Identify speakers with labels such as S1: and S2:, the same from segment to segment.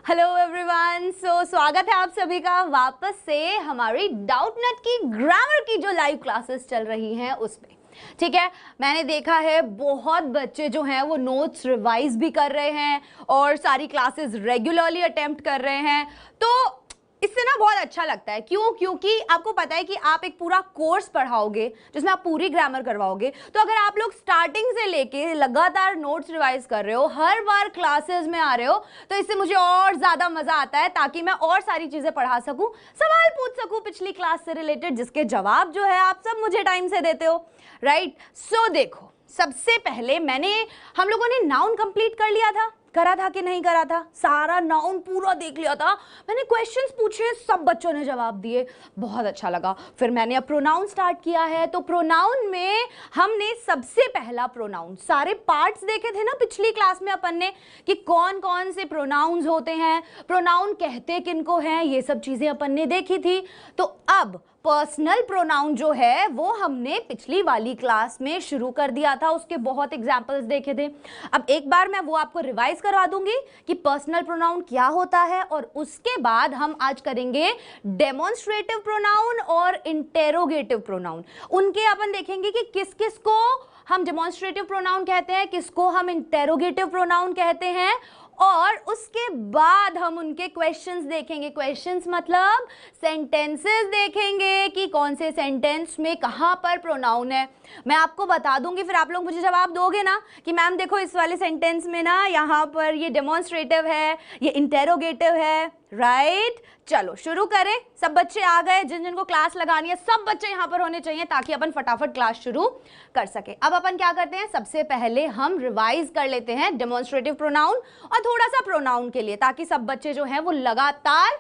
S1: Hello everyone. स्वागत है आप सभी का वापस से हमारी डाउटनेट की ग्रामर की जो लाइव क्लासेस चल रही हैं उसमें। ठीक है, मैंने देखा है बहुत बच्चे जो हैं वो नोट्स रिवाइज भी कर रहे हैं और सारी क्लासेस रेगुलरली अटेम्प्ट कर रहे हैं। तो इससे ना बहुत अच्छा लगता है। क्यों? क्योंकि आपको पता है कि आप एक पूरा कोर्स पढ़ाओगे जिसमें आप पूरी ग्रामर करवाओगे। तो अगर आप लोग स्टार्टिंग से लेके लगातार नोट्स रिवाइज कर रहे हो, हर बार क्लासेस में आ रहे हो, तो इससे मुझे और ज्यादा मजा आता है ताकि मैं और सारी चीजें पढ़ा सकूं, सवाल पूछ सकूं पिछली क्लास से रिलेटेड, जिसके जवाब जो है आप सब मुझे टाइम से देते हो, राइट? सो देखो, सबसे पहले हम लोगों ने नाउन कंप्लीट करा था कि नहीं करा था? सारा नाउन पूरा देख लिया था। मैंने क्वेश्चंस पूछे, सब बच्चों ने जवाब दिए, बहुत अच्छा लगा। फिर मैंने अब प्रोनाउन स्टार्ट किया है। तो प्रोनाउन में हमने सबसे पहला प्रोनाउन, सारे पार्ट्स देखे थे ना पिछली क्लास में अपन ने कि कौन कौन से प्रोनाउंस होते हैं, प्रोनाउन कहते किनको हैं, ये सब चीजें अपन ने देखी थी। तो अब पर्सनल प्रोनाउन जो है वो हमने पिछली वाली क्लास में शुरू कर दिया था, उसके बहुत एग्जांपल्स देखे थे। अब एक बार मैं वो आपको रिवाइज करवा दूंगी कि पर्सनल प्रोनाउन क्या होता है, और उसके बाद हम आज करेंगे डेमोन्स्ट्रेटिव प्रोनाउन और इंटेरोगेटिव प्रोनाउन। उनके अपन देखेंगे कि किस किस को हम डेमोन्स्ट्रेटिव प्रोनाउन कहते हैं, किसको हम इंटेरोगेटिव प्रोनाउन कहते हैं, और उसके बाद हम उनके क्वेश्चंस देखेंगे। क्वेश्चंस मतलब सेंटेंसेस देखेंगे कि कौन से सेंटेंस में कहां पर प्रोनाउन है। मैं आपको बता दूंगी, फिर आप लोग मुझे जवाब दोगे ना कि मैम देखो इस वाले सेंटेंस में ना यहाँ पर ये डेमोन्स्ट्रेटिव है, ये इंटेरोगेटिव है, राइट? चलो शुरू करें। सब बच्चे आ गए? जिन जिनको क्लास लगानी है सब बच्चे यहाँ पर होने चाहिए ताकि अपन फटाफट क्लास शुरू कर सके। अब अपन क्या करते हैं, सबसे पहले हम रिवाइज कर लेते हैं डेमोन्स्ट्रेटिव प्रोनाउन और थोड़ा सा प्रोनाउन के लिए, ताकि सब बच्चे जो हैं वो लगातार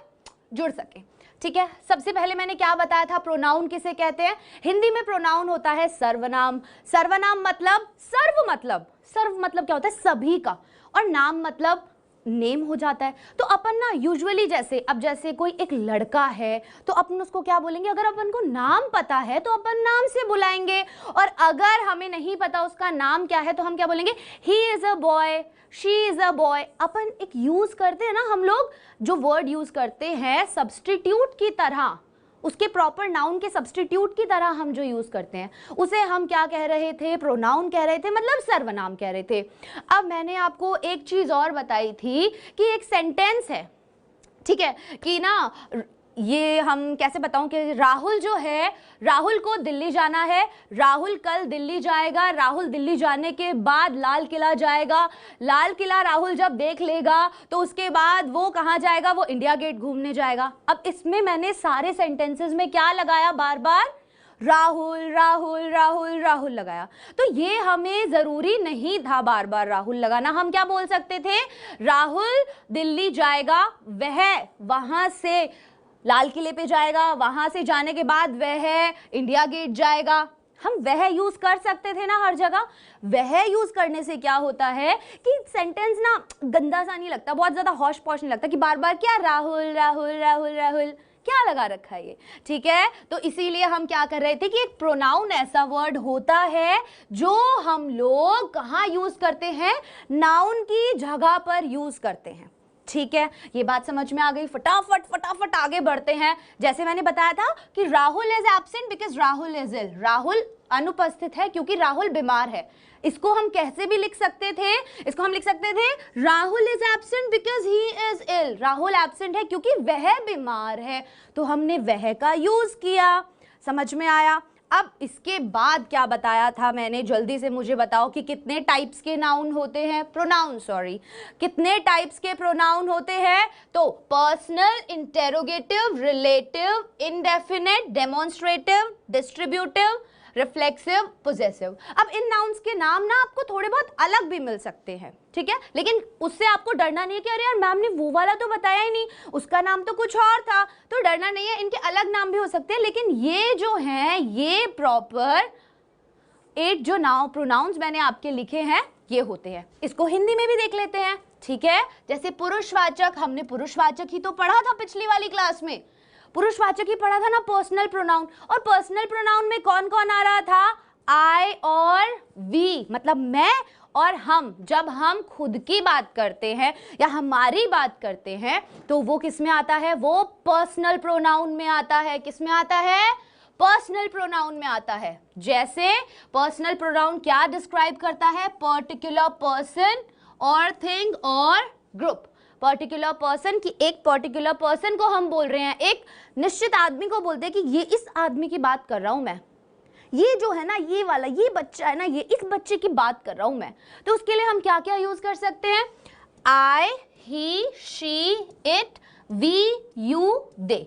S1: जुड़ सके। ठीक है, सबसे पहले मैंने क्या बताया था, प्रोनाउन किसे कहते हैं? हिंदी में प्रोनाउन होता है सर्वनाम। सर्वनाम मतलब सर्व मतलब क्या होता है? सभी का। और नाम मतलब नेम हो जाता है। तो अपन ना यूजुअली जैसे कोई एक लड़का है तो अपन उसको क्या बोलेंगे? अगर अपन को नाम पता है तो अपन नाम से बुलाएंगे, और अगर हमें नहीं पता उसका नाम क्या है तो हम क्या बोलेंगे? He is a boy, she is a boy. अपन एक यूज करते हैं ना, हम लोग जो वर्ड यूज करते हैं सब्स्टिट्यूट की तरह, उसके प्रॉपर नाउन के सब्स्टिट्यूट की तरह हम जो यूज करते हैं उसे हम क्या कह रहे थे? प्रोनाउन कह रहे थे, मतलब सर्वनाम कह रहे थे। अब मैंने आपको एक चीज और बताई थी कि एक सेंटेंस है, ठीक है, कि ना ये हम कैसे बताऊं कि राहुल जो है, राहुल को दिल्ली जाना है, राहुल कल दिल्ली जाएगा, राहुल दिल्ली जाने के बाद लाल किला जाएगा, लाल किला राहुल जब देख लेगा तो उसके बाद वो कहाँ जाएगा? वो इंडिया गेट घूमने जाएगा। अब इसमें मैंने सारे सेंटेंसेस में क्या लगाया? बार बार राहुल राहुल राहुल राहुल लगाया। तो ये हमें जरूरी नहीं था बार बार राहुल लगाना। हम क्या बोल सकते थे? राहुल दिल्ली जाएगा, वह वहां से लाल किले पे जाएगा, वहां से जाने के बाद वह इंडिया गेट जाएगा। हम वह यूज कर सकते थे ना हर जगह। वह यूज करने से क्या होता है कि सेंटेंस ना गंदा सा नहीं लगता, बहुत ज्यादा हौश पौश नहीं लगता कि बार बार क्या राहुल राहुल राहुल राहुल क्या लगा रखा है ये। ठीक है, तो इसीलिए हम क्या कर रहे थे कि एक प्रोनाउन ऐसा वर्ड होता है जो हम लोग कहाँ यूज करते हैं? नाउन की जगह पर यूज करते हैं। ठीक है, ये बात समझ में आ गई? फटाफट आगे बढ़ते हैं। जैसे मैंने बताया था कि Rahul is absent because Rahul is ill. Rahul अनुपस्थित है क्योंकि राहुल बीमार है। इसको हम कैसे भी लिख सकते थे? इसको हम लिख सकते थे Rahul is absent because he is ill. Rahul absent है क्योंकि वह बीमार है, तो हमने वह का यूज किया। समझ में आया? अब इसके बाद क्या बताया था मैंने? जल्दी से मुझे बताओ कि कितने टाइप्स के नाउन होते हैं, प्रोनाउन, सॉरी, कितने टाइप्स के प्रोनाउन होते हैं? तो personal, interrogative, relative, indefinite, demonstrative, distributive, reflexive, possessive. अब इन नाउन्स के नाम ना आपको थोड़े बहुत अलग भी मिल सकते हैं, ठीक है, लेकिन उससे आपको डरना नहीं है कि अरे यार मैम ने वो वाला तो बताया ही नहीं, उसका नाम तो कुछ और था, तो डरना नहीं है। इनके अलग नाम भी हो सकते हैं, लेकिन ये जो हैं ये प्रॉपर 8 जो प्रोनाउंस मैंने आपके लिखे हैं ये होते हैं। इसको हिंदी में भी देख लेते हैं, ठीक है। जैसे पुरुषवाचक, हमने पुरुषवाचक ही तो पढ़ा था पिछली वाली क्लास में, पुरुषवाचक ही पढ़ा था ना पर्सनल प्रोनाउन। और पर्सनल प्रोनाउन में कौन कौन आ रहा था? आई और वी, मतलब मैं और हम, जब हम खुद की बात करते हैं या हमारी बात करते हैं तो वो किस में आता है, वो पर्सनल प्रोनाउन में आता है। किस में आता है, पर्सनल प्रोनाउन में आता है। जैसे पर्सनल प्रोनाउन क्या डिस्क्राइब करता है, पर्टिकुलर पर्सन और थिंग और ग्रुप। पर्टिकुलर पर्सन की, एक पर्टिकुलर पर्सन को हम बोल रहे हैं, एक निश्चित आदमी को बोलते हैं कि ये इस आदमी की बात कर रहा हूं मैं, ये जो है ना, ये वाला, ये बच्चा है ना, ये इस बच्चे की बात कर रहा हूं मैं। तो उसके लिए हम क्या क्या यूज कर सकते हैं, आई, he, she, it, we, you, दे।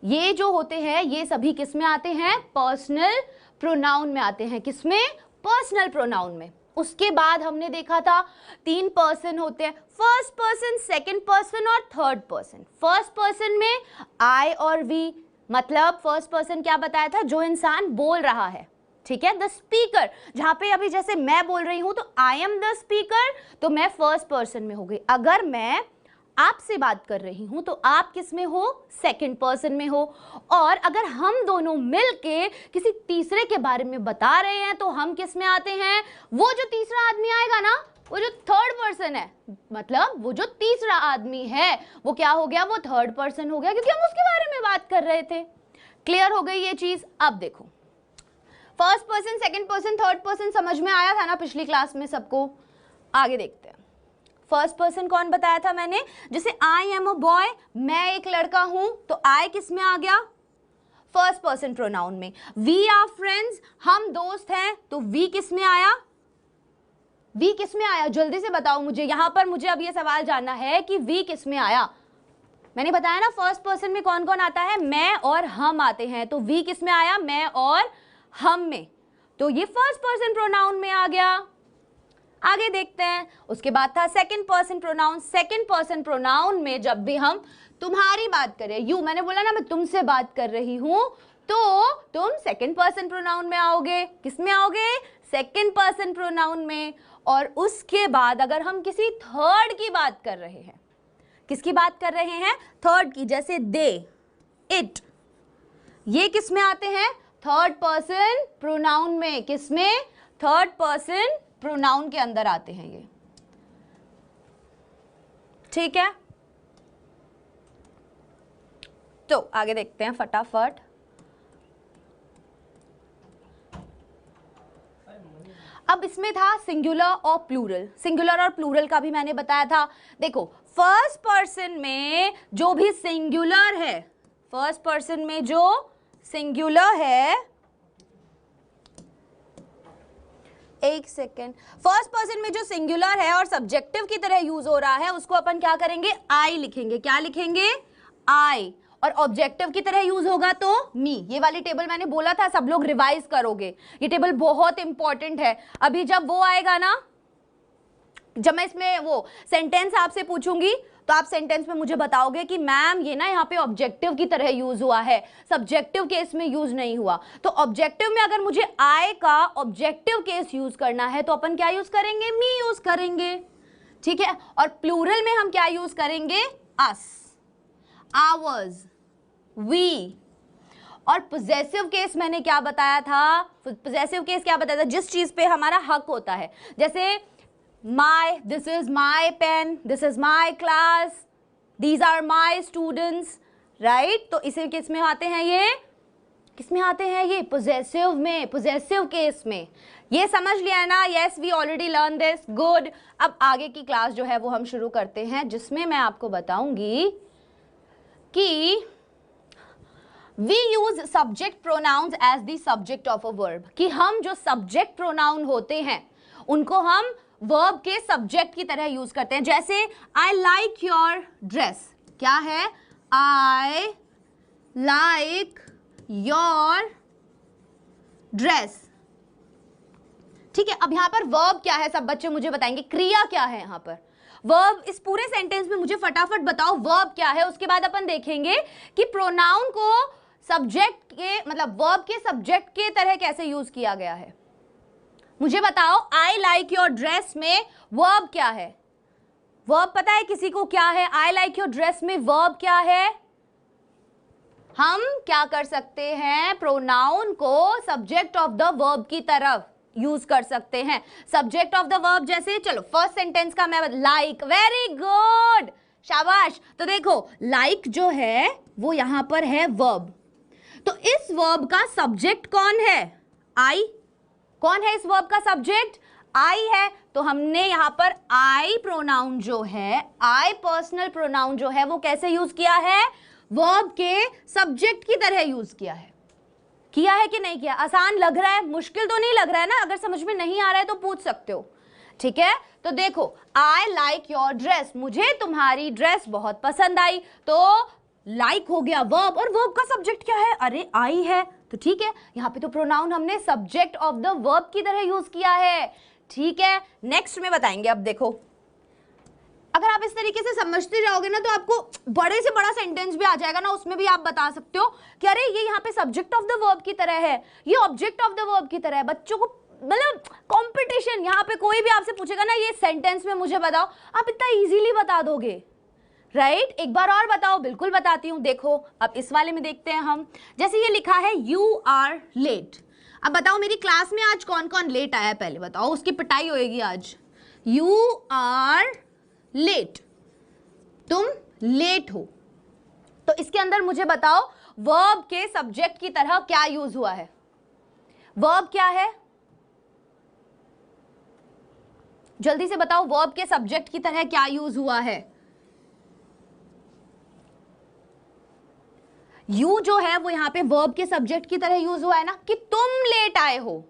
S1: ये जो होते हैं ये सभी किस में आते हैं, पर्सनल प्रोनाउन में आते हैं। किसमें, पर्सनल प्रोनाउन में। उसके बाद हमने देखा था 3 पर्सन होते हैं, फर्स्ट पर्सन, सेकंड पर्सन और थर्ड पर्सन। फर्स्ट पर्सन में आई और वी, मतलब फर्स्ट पर्सन क्या बताया था, जो इंसान बोल रहा है, ठीक है, द स्पीकर। जहां पे अभी जैसे मैं बोल रही हूं तो आई एम द स्पीकर, तो मैं फर्स्ट पर्सन में हो गई। अगर मैं आपसे बात कर रही हूं तो आप किस में हो, सेकंड पर्सन में हो। और अगर हम दोनों मिलके किसी तीसरे के बारे में बता रहे हैं तो हम किस में आते हैं, वो जो तीसरा आदमी आएगा ना, वो जो थर्ड पर्सन है, मतलब वो जो तीसरा आदमी है वो क्या हो गया, वो थर्ड पर्सन हो गया, क्योंकि हम उसके बारे में बात कर रहे थे। क्लियर हो गई ये चीज। अब देखो, first person, second person, third person समझ में आया था ना पिछली क्लास में सबको। आगे देखते हैं। फर्स्ट पर्सन कौन बताया था मैंने, जैसे आई एम अ बॉय, मैं एक लड़का हूं, तो आई किस में आ गया, फर्स्ट पर्सन प्रोनाउन में। वी आर फ्रेंड्स, हम दोस्त हैं, तो वी किस में आया, वी किस में आया, जल्दी से बताओ मुझे। यहां पर मुझे अब ये सवाल जानना है कि वी किस में आया। मैंने बताया ना फर्स्ट पर्सन में कौन कौन आता है, मैं और हम आते हैं, तो वी किस में आया, मैं और हम में, तो ये फर्स्ट पर्सन प्रोनाउन में आ गया। आगे देखते हैं। उसके बाद था second person pronoun. Second person pronoun में जब भी हम तुम्हारी बात करें, यू, मैंने बोला ना मैं तुमसे बात कर रही हूं, तो तुम सेकंड पर्सन प्रोनाउन में आओगे। किस में आओगे, सेकंड पर्सन प्रोनाउन में। और उसके बाद अगर हम किसी थर्ड की बात कर रहे हैं, किसकी बात कर रहे हैं, थर्ड की, जैसे दे, इट, ये किस में आते हैं, थर्ड पर्सन प्रोनाउन में। किस में, थर्ड पर्सन प्रोनाउन के अंदर आते हैं ये, ठीक है। तो आगे देखते हैं फटाफट। अब इसमें था सिंगुलर और प्लूरल। सिंगुलर और प्लूरल का भी मैंने बताया था। देखो, फर्स्ट पर्सन में जो भी सिंगुलर है, फर्स्ट पर्सन में जो सिंगुलर है, एक सेकेंड, फर्स्ट पर्सन में जो सिंगुलर है और सब्जेक्टिव की तरह यूज हो रहा है, उसको अपन क्या करेंगे, आई लिखेंगे। क्या लिखेंगे, आई। और ऑब्जेक्टिव की तरह यूज होगा तो मी। ये वाली टेबल मैंने बोला था सब लोग रिवाइज करोगे, ये टेबल बहुत इंपॉर्टेंट है। अभी जब वो आएगा ना, जब मैं इसमें वो सेंटेंस आपसे पूछूंगी तो आप सेंटेंस में मुझे बताओगे कि मैम ये ना यहाँ पे ऑब्जेक्टिव की तरह यूज हुआ है, सब्जेक्टिव केस में यूज नहीं हुआ। तो ऑब्जेक्टिव में अगर मुझे आई का ऑब्जेक्टिव केस यूज करना है तो अपन क्या यूज करेंगे, मी यूज करेंगे, ठीक है। और प्लूरल में हम क्या यूज करेंगे, अस, आवर्स, वी। और पोजेसिव केस मैंने क्या बताया था, पोजेसिव केस क्या बताया था, जिस चीज पे हमारा हक होता है, जैसे my, this is my pen, this is my class, these are my students, right? तो इसे किस में आते हैं, ये किस में आते हैं, ये पोजेसिव में, पोजेसिव केस में। ये समझ लिया है ना, yes we already learned this, good। अब आगे की क्लास जो है वो हम शुरू करते हैं, जिसमें मैं आपको बताऊंगी कि we use subject pronouns as the subject of a verb, कि हम जो subject pronoun होते हैं उनको हम वर्ब के सब्जेक्ट की तरह यूज करते हैं। जैसे आई लाइक योर ड्रेस, क्या है, आई लाइक योर ड्रेस, ठीक है। अब यहां पर वर्ब क्या है, सब बच्चे मुझे बताएंगे, क्रिया क्या है यहां पर, वर्ब। इस पूरे सेंटेंस में मुझे फटाफट बताओ वर्ब क्या है। उसके बाद अपन देखेंगे कि प्रोनाउन को सब्जेक्ट के, मतलब वर्ब के सब्जेक्ट के तरह कैसे यूज किया गया है। मुझे बताओ, आई लाइक योर ड्रेस में वर्ब क्या है, वर्ब पता है किसी को क्या है, आई लाइक योर ड्रेस में वर्ब क्या है, हम क्या कर सकते हैं, प्रोनाउन को सब्जेक्ट ऑफ द वर्ब की तरफ यूज कर सकते हैं। सब्जेक्ट ऑफ द वर्ब जैसे, चलो फर्स्ट सेंटेंस का मैं लाइक, वेरी गुड, शाबाश। तो देखो लाइक जो है वो यहां पर है वर्ब, तो इस वर्ब का सब्जेक्ट कौन है, आई। कौन है इस वर्ब का सब्जेक्ट, आई है। तो हमने यहां पर आई प्रोनाउन जो है, आई पर्सनल प्रोनाउन जो है वो कैसे यूज किया है, वर्ब के सब्जेक्ट की तरह यूज किया है। किया है कि नहीं किया, आसान लग रहा है, मुश्किल तो नहीं लग रहा है ना, अगर समझ में नहीं आ रहा है तो पूछ सकते हो, ठीक है। तो देखो आई लाइक योर ड्रेस, मुझे तुम्हारी ड्रेस बहुत पसंद आई, तो लाइक हो गया वर्ब, और वर्ब का सब्जेक्ट क्या है, अरे आई है, तो ठीक है, यहाँ पे तो प्रोनाउन हमने सब्जेक्ट ऑफ द वर्ब की तरह यूज किया है, ठीक है। नेक्स्ट में बताएंगे। अब देखो अगर आप इस तरीके से समझते जाओगे ना तो आपको बड़े से बड़ा सेंटेंस भी आ जाएगा ना, उसमें भी आप बता सकते हो कि अरे ये यहाँ पे सब्जेक्ट ऑफ द वर्ब की तरह है, ये ऑब्जेक्ट ऑफ द वर्ब की तरह है। बच्चों को मतलब कंपटीशन, यहाँ पे कोई भी आपसे पूछेगा ना ये सेंटेंस में मुझे बताओ, आप इतना इजीली बता दोगे, राइट। एक बार और बताओ, बिल्कुल बताती हूँ। देखो अब इस वाले में देखते हैं हम, जैसे ये लिखा है यू आर लेट। अब बताओ मेरी क्लास में आज कौन कौन लेट आया, पहले बताओ, उसकी पिटाई होएगी आज। यू आर लेट, तुम लेट हो, तो इसके अंदर मुझे बताओ वर्ब के सब्जेक्ट की तरह क्या यूज हुआ है, वर्ब क्या है, जल्दी से बताओ, वर्ब के सब्जेक्ट की तरह क्या यूज हुआ है। यू जो है वो यहां पे वर्ब के सब्जेक्ट की तरह यूज हुआ है ना, कि तुम लेट आए हो।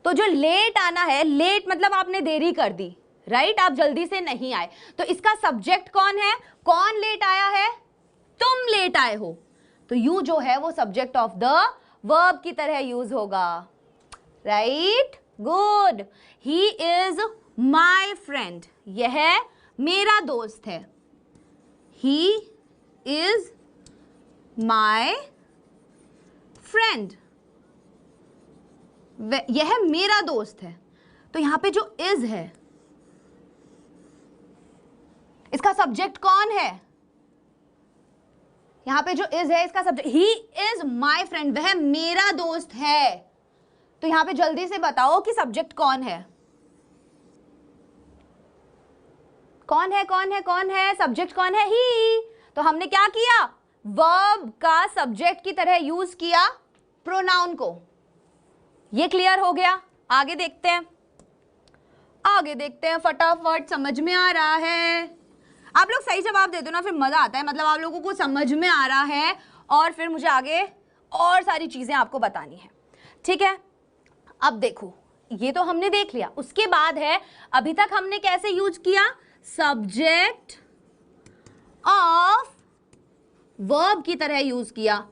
S1: तो जो लेट आना है, लेट मतलब आपने देरी कर दी, राइट, आप जल्दी से नहीं आए, तो इसका सब्जेक्ट कौन है, कौन लेट आया है, तुम लेट आए हो, तो यू जो है वो सब्जेक्ट ऑफ द वर्ब की तरह यूज होगा, right, good. He is my friend, यह मेरा दोस्त है, ही इज माई फ्रेंड, यह मेरा दोस्त है, तो यहां पे जो इज है इसका सब्जेक्ट कौन है, यहां पे जो इज है इसका subject, he is my friend, वह मेरा दोस्त है, तो यहां पे जल्दी से बताओ कि सब्जेक्ट कौन है, कौन है, कौन है, कौन है, सब्जेक्ट कौन है, ही। तो हमने क्या किया, वर्ब का सब्जेक्ट की तरह यूज किया प्रोनाउन को। ये क्लियर हो गया। आगे देखते हैं, आगे देखते हैं फटाफट, समझ में आ रहा है। आप लोग सही जवाब दे दो ना, फिर मजा आता है, मतलब आप लोगों को समझ में आ रहा है और फिर मुझे आगे और सारी चीजें आपको बतानी है, ठीक है। अब देखो ये तो हमने देख लिया, उसके बाद है अभी तक हमने कैसे यूज किया, सब्जेक्ट ऑफ वर्ब की तरह यूज किया,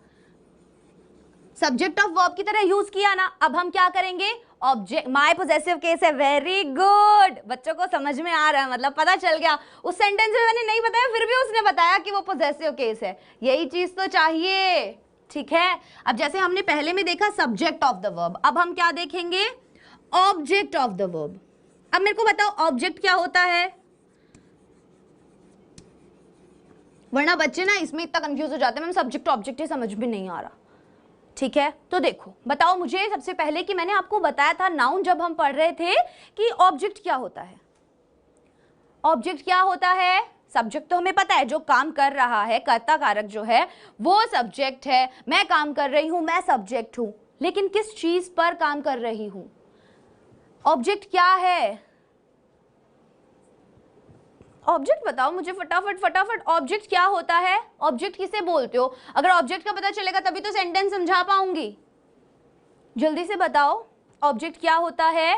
S1: सब्जेक्ट ऑफ वर्ब की तरह यूज किया ना। अब हम क्या करेंगे, ऑब्जेक्ट, माय पोजेसिव केस है, वेरी गुड, बच्चों को समझ में आ रहा है, मतलब पता चल गया। उस सेंटेंस में मैंने नहीं बताया फिर भी उसने बताया कि वो पोजेसिव केस है, यही चीज तो चाहिए, ठीक है। अब जैसे हमने पहले में देखा सब्जेक्ट ऑफ द वर्ब, अब हम क्या देखेंगे, ऑब्जेक्ट ऑफ द वर्ब। अब मेरे को बताओ ऑब्जेक्ट क्या होता है, वरना बच्चे ना इसमें इतना कंफ्यूज हो जाते हैं, मैम सब्जेक्ट ऑब्जेक्ट ही समझ में नहीं आ रहा, ठीक है। तो देखो बताओ मुझे सबसे पहले कि मैंने आपको बताया था नाउन जब हम पढ़ रहे थे कि ऑब्जेक्ट क्या होता है, ऑब्जेक्ट क्या होता है, सब्जेक्ट तो हमें पता है जो काम कर रहा है, कर्ता कारक जो है वो सब्जेक्ट है, मैं काम कर रही हूं, मैं सब्जेक्ट हूं, लेकिन किस चीज पर काम कर रही हूं, ऑब्जेक्ट क्या है, ऑब्जेक्ट बताओ मुझे फटाफट फटाफट, ऑब्जेक्ट क्या होता है, ऑब्जेक्ट किसे बोलते हो, अगर ऑब्जेक्ट का पता चलेगा तभी तो सेंटेंस समझा पाऊंगी, जल्दी से बताओ ऑब्जेक्ट क्या होता है,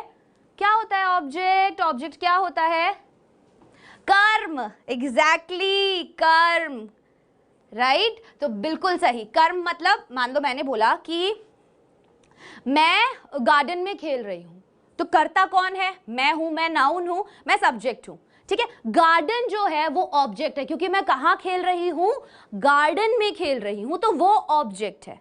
S1: क्या होता है ऑब्जेक्ट, ऑब्जेक्ट क्या होता है, कर्म, एग्जैक्टली कर्म, राइट। तो बिल्कुल सही, कर्म मतलब मान लो मैंने बोला कि मैं गार्डन में खेल रही हूं, तो कर्ता कौन है, मैं हूं, मैं नाउन हूं, मैं सब्जेक्ट हूं, ठीक है। गार्डन जो है वो ऑब्जेक्ट है, क्योंकि मैं कहां खेल रही हूं, गार्डन में खेल रही हूं, तो वो ऑब्जेक्ट है,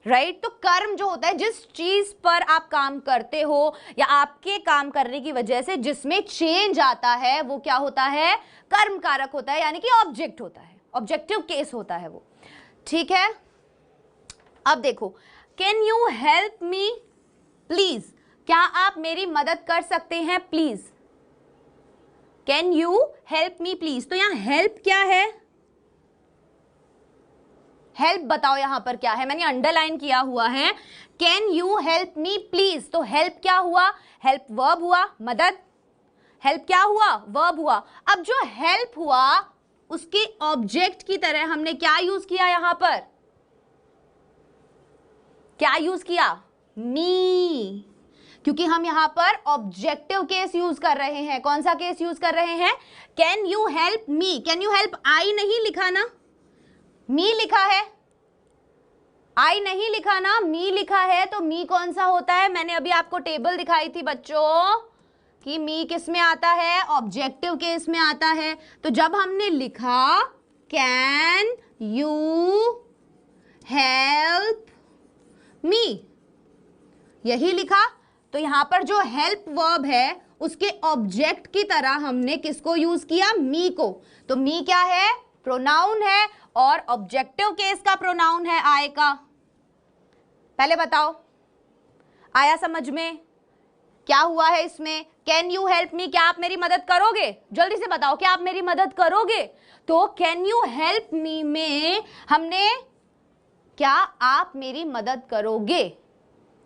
S1: राइट। तो कर्म जो होता है, जिस चीज पर आप काम करते हो या आपके काम करने की वजह से जिसमें चेंज आता है, वो क्या होता है, कर्म कारक होता है, यानी कि ऑब्जेक्ट होता है, ऑब्जेक्टिव केस होता है वो, ठीक है। अब देखो, can you help me please, क्या आप मेरी मदद कर सकते हैं please, can you help me please. तो यहां हेल्प क्या है, हेल्प बताओ यहां पर क्या है, मैंने अंडरलाइन किया हुआ है can you help me please. तो हेल्प क्या हुआ, हेल्प वर्ब हुआ, मदद, हेल्प क्या हुआ, वर्ब हुआ। अब जो हेल्प हुआ उसके ऑब्जेक्ट की तरह हमने क्या यूज किया, यहां पर क्या यूज किया, मी, क्योंकि हम यहां पर ऑब्जेक्टिव केस यूज कर रहे हैं। कौन सा केस यूज कर रहे हैं, can you help me, can you help I नहीं लिखा ना, मी लिखा है, आई नहीं लिखा ना, मी लिखा है। तो मी कौन सा होता है, मैंने अभी आपको टेबल दिखाई थी बच्चों कि मी किस में आता है, ऑब्जेक्टिव केस में आता है। तो जब हमने लिखा कैन यू हेल्प मी, यही लिखा, तो यहां पर जो हेल्प वर्ब है उसके ऑब्जेक्ट की तरह हमने किसको यूज किया, मी को। तो मी क्या है, प्रोनाउन है और ऑब्जेक्टिव केस का प्रोनाउन है आई का। पहले बताओ आया समझ में, क्या हुआ है इसमें, कैन यू हेल्प मी, क्या आप मेरी मदद करोगे, जल्दी से बताओ क्या आप मेरी मदद करोगे। तो कैन यू हेल्प मी में हमने क्या आप मेरी मदद करोगे,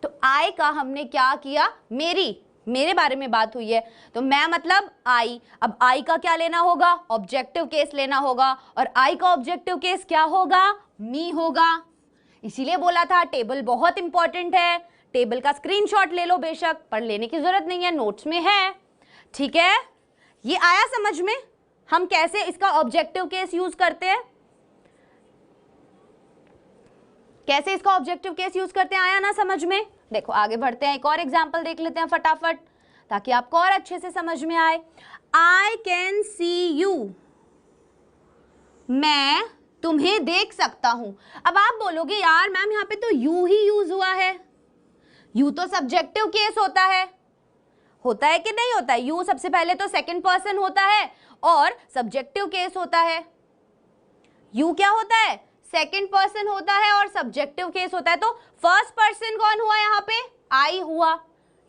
S1: तो आई का हमने क्या किया, मेरी, मेरे बारे में बात हुई है तो मैं मतलब आई। अब आई का क्या लेना होगा, ऑब्जेक्टिव केस लेना होगा, और आई का ऑब्जेक्टिव केस क्या होगा, मी होगा। इसीलिए बोला था टेबल बहुत इंपॉर्टेंट है, टेबल का स्क्रीनशॉट ले लो बेशक, पर लेने की जरूरत नहीं है, नोट्स में है, ठीक है। ये आया समझ में, हम कैसे इसका ऑब्जेक्टिव केस यूज करते हैं, कैसे इसका ऑब्जेक्टिव केस यूज करते हैं, आया ना समझ में। देखो आगे बढ़ते हैं, एक और एग्जांपल देख लेते हैं फटाफट ताकि आपको और अच्छे से समझ में आए। आई कैन सी यू, मैं तुम्हें देख सकता हूं। अब आप बोलोगे यार मैम यहाँ पे तो यू ही यूज हुआ है, यू तो सब्जेक्टिव केस होता है कि नहीं होता है, यू सबसे पहले तो सेकंड पर्सन होता है और सब्जेक्टिव केस होता है। यू क्या होता है, सेकंड पर्सन होता है और सब्जेक्टिव केस होता है। तो फर्स्ट पर्सन कौन हुआ यहाँ पे, आई हुआ,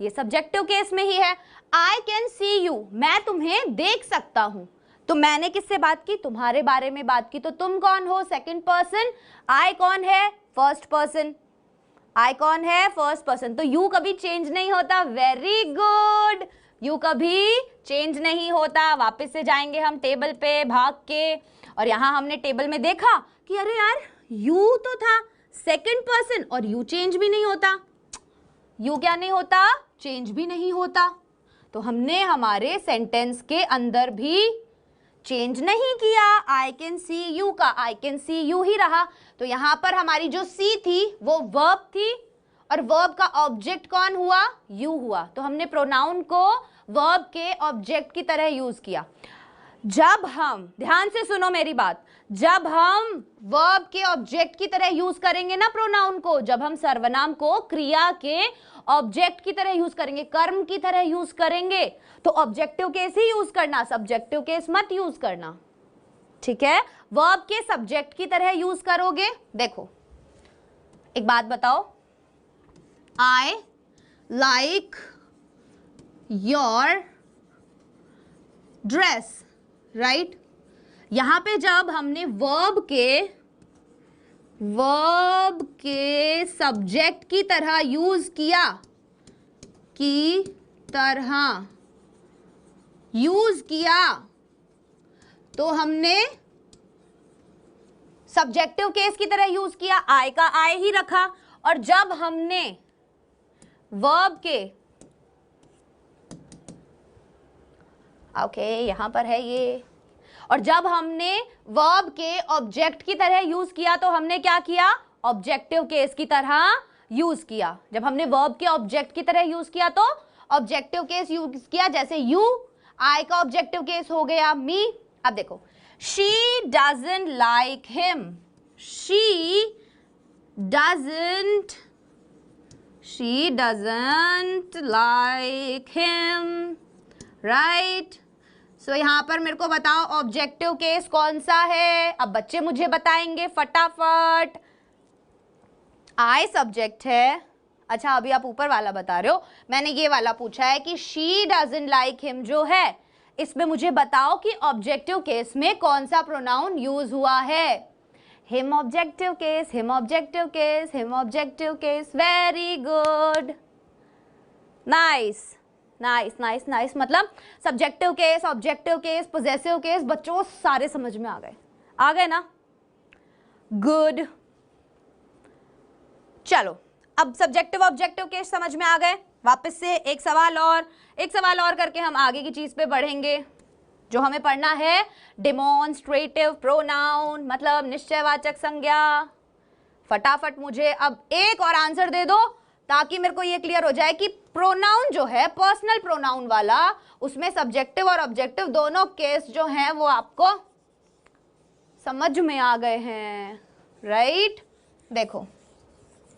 S1: ये सब्जेक्टिव केस में ही है। आई कैन सी यू, मैं तुम्हें देख सकता हूं। तो मैंने किससे बात की, तुम्हारे बारे में बात की, तो तुम कौन हो, सेकंड पर्सन, आई कौन है, फर्स्ट पर्सन, आई कौन है, फर्स्ट पर्सन। तो यू कभी चेंज नहीं होता, वेरी गुड, यू कभी चेंज नहीं होता। वापस से जाएंगे हम टेबल पे भाग के, और यहां हमने टेबल में देखा कि अरे यार यू तो था सेकंड पर्सन और यू चेंज भी नहीं होता, यू क्या नहीं होता, चेंज भी नहीं होता। तो हमने हमारे सेंटेंस के अंदर भी चेंज नहीं किया, आई कैन सी यू का आई कैन सी यू ही रहा। तो यहां पर हमारी जो सी थी वो वर्ब थी और वर्ब का ऑब्जेक्ट कौन हुआ, यू हुआ। तो हमने प्रोनाउन को वर्ब के ऑब्जेक्ट की तरह यूज किया। जब हम, ध्यान से सुनो मेरी बात, जब हम वर्ब के ऑब्जेक्ट की तरह यूज करेंगे ना प्रोनाउन को, जब हम सर्वनाम को क्रिया के ऑब्जेक्ट की तरह यूज करेंगे, कर्म की तरह यूज करेंगे, तो ऑब्जेक्टिव केस ही यूज करना, सब्जेक्टिव केस मत यूज करना, ठीक है। वर्ब के सब्जेक्ट की तरह यूज करोगे। देखो एक बात बताओ, I like your dress, right. यहां पे जब हमने वर्ब के सब्जेक्ट की तरह यूज किया, तो हमने सब्जेक्टिव केस की तरह यूज किया, आई का आई ही रखा। और जब हमने वर्ब के, ओके यहां पर है ये, और जब हमने वर्ब के ऑब्जेक्ट की तरह यूज किया तो हमने क्या किया, ऑब्जेक्टिव केस की तरह यूज किया। जब हमने वर्ब के ऑब्जेक्ट की तरह यूज किया तो ऑब्जेक्टिव केस यूज किया, जैसे यू, आई का ऑब्जेक्टिव केस हो गया मी। अब देखो, she doesn't like him, she doesn't like him, right. So यहां पर मेरे को बताओ ऑब्जेक्टिव केस कौन सा है। अब बच्चे मुझे बताएंगे फटाफट, आई सब्जेक्ट है। अच्छा अभी आप ऊपर वाला बता रहे हो, मैंने ये वाला पूछा है कि शी डजंट लाइक हिम जो है, इसमें मुझे बताओ कि ऑब्जेक्टिव केस में कौन सा प्रोनाउन यूज हुआ है। Him objective case, him objective case, him objective case, very good, nice nice nice nice. मतलब subjective case, objective case, possessive case, बच्चों सारे समझ में आ गए ना, गुड। चलो अब सब्जेक्टिव ऑब्जेक्टिव केस समझ में आ गए। वापस से एक सवाल और करके हम आगे की चीज पे बढ़ेंगे। जो हमें पढ़ना है डेमोन्स्ट्रेटिव प्रोनाउन, मतलब निश्चयवाचक संज्ञा। फटाफट मुझे अब एक और आंसर दे दो ताकि मेरे को ये क्लियर हो जाए कि प्रोनाउन जो है पर्सनल प्रोनाउन वाला, उसमें सब्जेक्टिव और ऑब्जेक्टिव दोनों केस जो हैं वो आपको समझ में आ गए हैं, राइट। देखो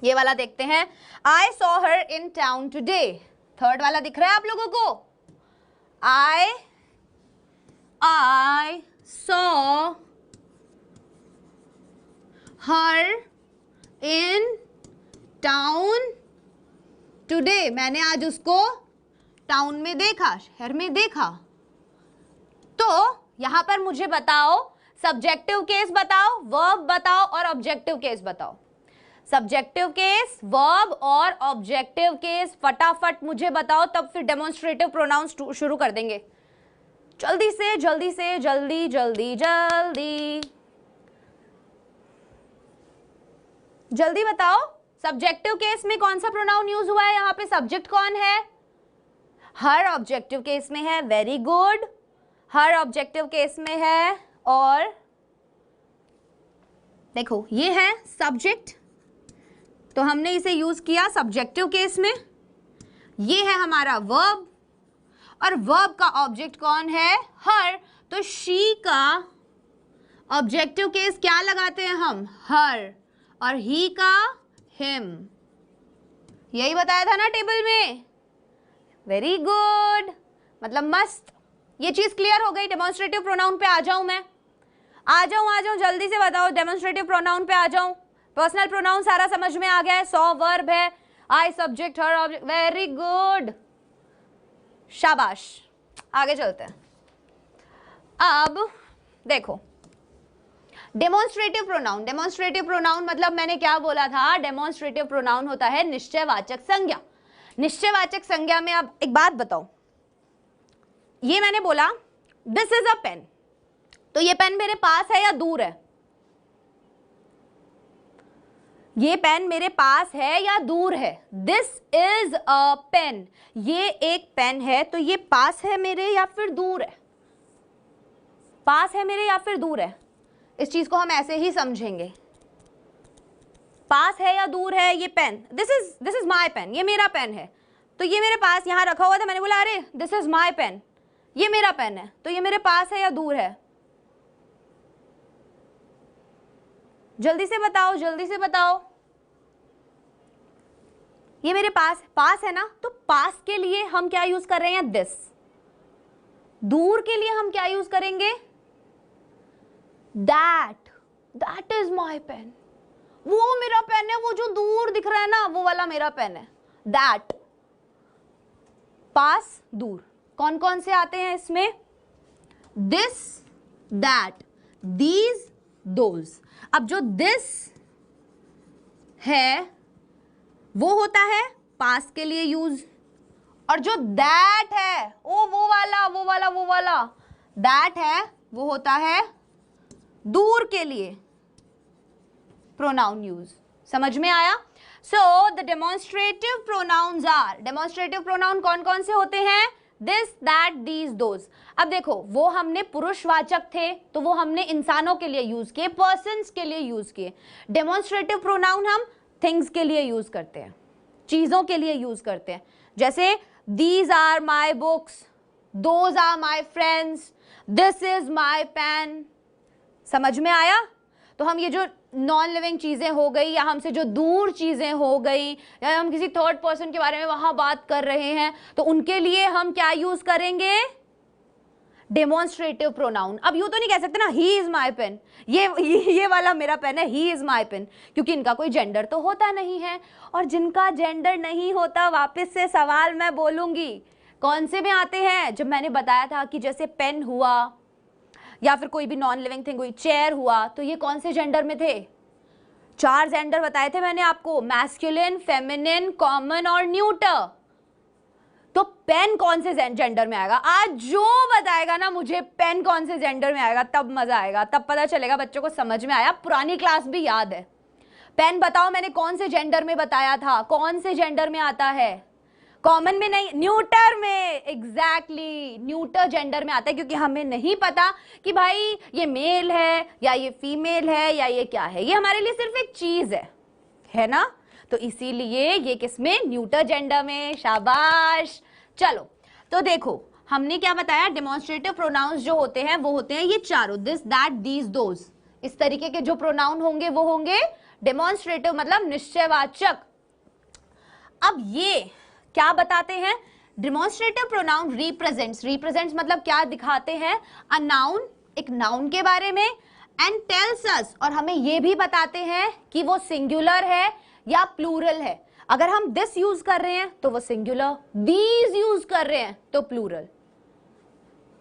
S1: ये वाला देखते हैं, I saw her in town today. Third वाला दिख रहा है आप लोगों को, I saw her in town today. मैंने आज उसको टाउन में देखा, शहर में देखा। तो यहां पर मुझे बताओ सब्जेक्टिव केस बताओ, वर्ब बताओ और ऑब्जेक्टिव केस बताओ। सब्जेक्टिव केस, वर्ब और ऑब्जेक्टिव केस फटाफट मुझे बताओ, तब फिर डेमोन्स्ट्रेटिव प्रोनाउंस शुरू कर देंगे। जल्दी से जल्दी से जल्दी जल्दी जल्दी जल्दी बताओ। सब्जेक्टिव केस में कौन सा प्रोनाउन यूज हुआ है, यहां पे सब्जेक्ट कौन है, हर ऑब्जेक्टिव केस में है, वेरी गुड, हर ऑब्जेक्टिव केस में है। और देखो ये है सब्जेक्ट, तो हमने इसे यूज किया सब्जेक्टिव केस में। ये है हमारा वर्ब, और वर्ब का ऑब्जेक्ट कौन है, हर, तो शी का ऑब्जेक्टिव केस क्या लगाते हैं हम, हर, और ही का हिम। यही बताया था ना टेबल में, वेरी गुड, मतलब मस्त। ये चीज क्लियर हो गई। डेमोन्स्ट्रेटिव प्रोनाउन पे आ जाऊं मैं, आ जाऊं जल्दी से बताओ। डेमोन्स्ट्रेटिव प्रोनाउन पे आ जाऊं। पर्सनल प्रोनाउन सारा समझ में आ गया है, सॉ वर्ब है, I subject, her object, very good, शाबाश। आगे चलते हैं। अब देखो डेमोन्स्ट्रेटिव प्रोनाउन, डेमोन्स्ट्रेटिव प्रोनाउन मतलब मैंने क्या बोला था, डेमोन्स्ट्रेटिव प्रोनाउन होता है निश्चयवाचक संज्ञा। निश्चयवाचक संज्ञा में अब एक बात बताओ, ये मैंने बोला दिस इज अ पेन, तो ये पेन मेरे पास है या दूर है, ये पेन मेरे पास है या दूर है, दिस इज अ पेन, ये एक पेन है, तो ये पास है मेरे या फिर दूर है, पास है मेरे या फिर दूर है। इस चीज को हम ऐसे ही समझेंगे, पास है या दूर है ये pen, this is my pen, ये मेरा पेन है, तो ये मेरे पास यहां रखा हुआ था, मैंने बोला अरे दिस इज माई पेन, ये मेरा पेन है, तो ये मेरे पास है या दूर है, जल्दी से बताओ जल्दी से बताओ। ये मेरे पास है ना, तो पास के लिए हम क्या यूज कर रहे हैं, दिस। दूर के लिए हम क्या यूज करेंगे, दैट इज माई पेन, वो मेरा पेन है, वो जो दूर दिख रहा है ना वो वाला मेरा पेन है, दैट। पास दूर कौन कौन से आते हैं इसमें, दिस, दैट, दीज, दोज। अब जो दिस है वो होता है पास के लिए यूज, और जो दैट है वो वाला दैट है वो होता है दूर के लिए प्रोनाउन यूज। समझ में आया। So the demonstrative pronouns are, demonstrative pronoun कौन कौन से होते हैं, दिस, दैट, दीज, दोज। अब देखो वो हमने पुरुषवाचक थे तो वो हमने इंसानों के लिए यूज किए, पर्सन्स के लिए यूज किए। डेमोन्स्ट्रेटिव प्रोनाउन हम थिंग्स के लिए यूज करते हैं, चीजों के लिए यूज करते हैं। जैसे these are my books, those are my friends, this is my pen. समझ में आया। तो हम ये जो नॉन लिविंग चीजें हो गई या हमसे जो दूर चीजें हो गई या हम किसी थर्ड पर्सन के बारे में वहां बात कर रहे हैं तो उनके लिए हम क्या यूज करेंगे, डेमोन्स्ट्रेटिव प्रोनाउन। अब यूं तो नहीं कह सकते ना ही इज माई पेन, ये वाला मेरा पेन है, ही इज माई पेन, क्योंकि इनका कोई जेंडर तो होता नहीं है। और जिनका जेंडर नहीं होता, वापस से सवाल मैं बोलूंगी, कौन से में आते हैं? जब मैंने बताया था कि जैसे पेन हुआ या फिर कोई भी नॉन लिविंग थिंग हुई, चेयर हुआ, तो ये कौन से जेंडर में थे? 4 जेंडर बताए थे मैंने आपको, मैस्कुलिन, फेमिनिन, कॉमन और न्यूटर। तो पेन कौन से जेंडर में आएगा? आज जो बताएगा ना मुझे पेन कौन से जेंडर में आएगा, तब मजा आएगा, तब पता चलेगा बच्चों को समझ में आया। पुरानी क्लास भी याद है। पेन बताओ मैंने कौन से जेंडर में बताया था, कौन से जेंडर में आता है? कॉमन में नहीं, न्यूटर में। एग्जैक्टली, न्यूटर जेंडर में आता है, क्योंकि हमें नहीं पता कि भाई ये मेल है या ये फीमेल है या ये क्या है, ये हमारे लिए सिर्फ एक चीज है ना? तो इसीलिए ये किसमें? न्यूटर जेंडर में। शाबाश। चलो, तो देखो हमने क्या बताया, डेमोन्स्ट्रेटिव प्रोनाउंस जो होते हैं वो होते हैं ये चारों, दिस, दैट, दीज, दोज। इस तरीके के जो प्रोनाउन होंगे वो होंगे डेमोन्स्ट्रेटिव, मतलब निश्चयवाचक। अब ये क्या बताते हैं? डेमोन्स्ट्रेटिव प्रोनाउन रिप्रेजेंट्स मतलब क्या दिखाते हैं? अ नाउन, एक नाउन के बारे में, एंड टेल्स अस, और हमें ये भी बताते हैं कि वो सिंगुलर है या प्लूरल है। अगर हम दिस यूज कर रहे हैं तो वो सिंगुलर, दीज यूज कर रहे हैं तो प्लूरल।